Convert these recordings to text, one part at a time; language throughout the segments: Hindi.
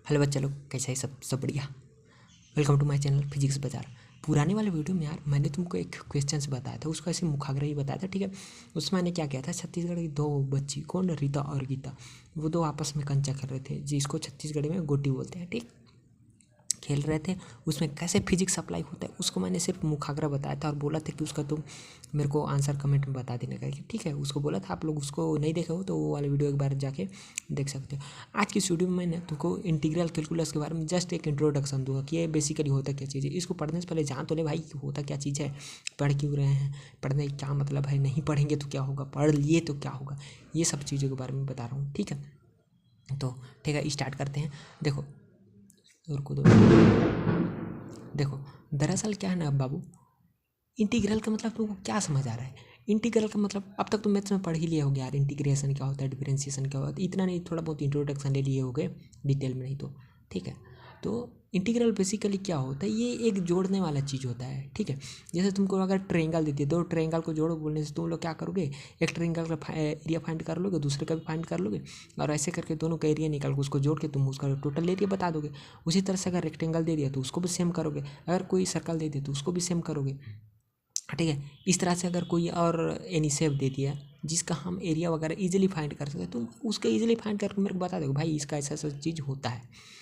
हेलो बच्चा लोग, कैसा है? सब बढ़िया। Welcome to my channel Physics Bazaar. पुराने वाले वीडियो में यार मैंने तुमको एक क्वेश्चन से बताया था, उसको ऐसे मुखाग्र ही बताया था, ठीक है। उसमें मैंने क्या किया था, छत्तीसगढ़ की दो बच्ची, कौन, रीता और गीता, वो दो आपस में कंचा खेल रहे थे, जिसको छत्तीसगढ़ी में गोटी बोलते हैं, ठीक। खेल रहे थे, उसमें कैसे फिजिक्स अप्लाई होता है उसको मैंने सिर्फ मुखाग्रा बताया था और बोला था कि उसका तुम मेरे को आंसर कमेंट में बता देने का, ठीक है। उसको बोला था, आप लोग उसको नहीं देखे हो तो वो वाला वीडियो एक बार जाके देख सकते हो। आज की इस वीडियो में मैंने तुमको इंटीग्रल कैलकुलस के बारे में जस्ट एक इंट्रोडक्शन दूंगा कि ये बेसिकली होता क्या चीज़ है। इसको पढ़ने से पहले जान तो ले भाई कि होता क्या चीज़ है, पढ़ क्यों रहे हैं, पढ़ने का क्या मतलब है, नहीं पढ़ेंगे तो क्या होगा, पढ़ लिए तो क्या होगा, ये सब चीज़ों के बारे में बता रहा हूँ, ठीक है। तो ठीक है, स्टार्ट करते हैं। देखो, रुको दो, देखो दरअसल क्या है ना बाबू, इंटीग्रल का मतलब तुमको क्या समझ आ रहा है? इंटीग्रल का मतलब अब तक तुम मैथ्स में पढ़ ही लिए होगे यार, इंटीग्रेशन क्या होता है, डिफरेंशिएशन क्या होता है, इतना नहीं, थोड़ा बहुत इंट्रोडक्शन ले लिए होगे, डिटेल में नहीं तो, ठीक है। तो इंटीग्रल बेसिकली क्या होता है, ये एक जोड़ने वाला चीज़ होता है, ठीक है। जैसे तुमको अगर ट्रायंगल देती है, दो ट्रायंगल को जोड़ो बोलने से तुम लोग क्या करोगे, एक ट्रायंगल का एरिया फाइंड कर लोगे, दूसरे का भी फाइंड कर लोगे, और ऐसे करके दोनों का एरिया निकाल के उसको जोड़ के तुम उसका टोटल एरिया बता दोगे। उसी तरह से अगर रेक्टेंगल दे दिया तो उसको भी सेम करोगे, अगर कोई सर्कल दे दिया तो उसको भी सेम करोगे, ठीक है। इस तरह से अगर कोई और एनी शेप दे दिया जिसका हम एरिया वगैरह इजीली फाइंड कर सके तो उसका इजीली फाइंड करके मेरे को बता दो भाई इसका ऐसा ऐसा चीज़ होता है।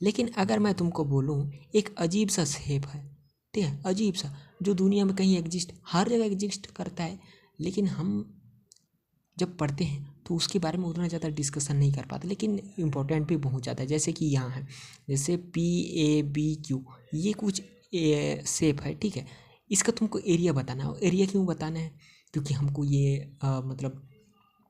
लेकिन अगर मैं तुमको बोलूँ एक अजीब सा शेप है, ठीक है, अजीब सा, जो दुनिया में कहीं एग्जिस्ट, हर जगह एग्जिस्ट करता है, लेकिन हम जब पढ़ते हैं तो उसके बारे में उतना ज़्यादा डिस्कशन नहीं कर पाते, लेकिन इम्पोर्टेंट भी बहुत ज़्यादा है। जैसे कि यहाँ है, जैसे PABQ, ये कुछ शेप है, ठीक है। इसका तुमको एरिया बताना है। एरिया क्यों बताना है? क्योंकि हमको ये मतलब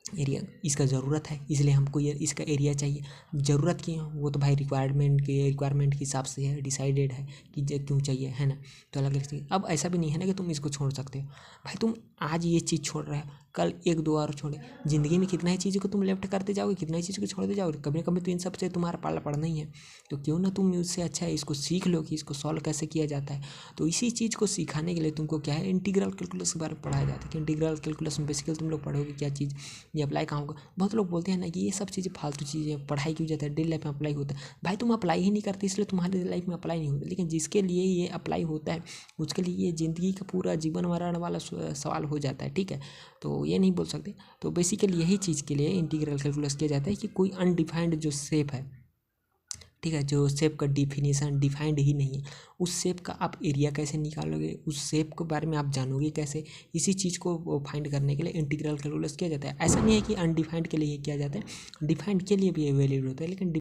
एरिया इसका ज़रूरत है, इसलिए हमको ये इसका एरिया चाहिए। ज़रूरत क्यों, वो तो भाई रिक्वायरमेंट के हिसाब से है, डिसाइडेड है कि क्यों चाहिए, है ना। तो अलग अलग चीज़, अब ऐसा भी नहीं है ना कि तुम इसको छोड़ सकते हो। भाई तुम आज ये चीज़ छोड़ रहे हो, कल एक दो और छोड़े, ज़िंदगी में कितना ही चीज़ों को तुम लेफ्ट करते जाओगे, कितना ही चीज़ को छोड़ते जाओगे, कभी ना कभी तो इन सब से तुम्हारा पाला पड़ना ही है। तो क्यों ना तुम इससे अच्छा है इसको सीख लो कि इसको सॉल्व कैसे किया जाता है। तो इसी चीज़ को सिखाने के लिए तुमको क्या है, इंटीग्रल कैलकुलस के बारे में पढ़ाया जाता है कि इंटीग्रल कैलकुलस में बेसिकली तुम लोग पढ़ोगे क्या चीज़, ये अप्लाई कहाँ होगा। बहुत लोग बोलते हैं ना कि ये सब चीज़ें फालतू चीज़ें, पढ़ाई क्यों जाता है, डेली लाइफ में अप्लाई होता है। भाई तुम अप्लाई ही नहीं करते इसलिए तुम्हारी लाइफ में अप्लाई नहीं होता, लेकिन जिसके लिए ये अप्लाई होता है उसके लिए ये ज़िंदगी का पूरा जीवन मरण वाला सवाल हो जाता है, ठीक है। तो ये नहीं बोल सकते। तो बेसिकली यही चीज़ के लिए इंटीग्रल कैलकुलस किया जाता है कि कोई अनडिफाइंड जो शेप है, ठीक है, जो शेप का डिफिनीशन डिफाइंड ही नहीं है, उस शेप का आप एरिया कैसे निकालोगे, उस शेप के बारे में आप जानोगे कैसे, इसी चीज़ को फाइंड करने के लिए इंटीग्रल कैलकुलस किया जाता है। ऐसा नहीं है कि अनडिफाइंड के लिए ही किया जाता है, डिफाइंड के लिए भी वैलिड होता है, लेकिन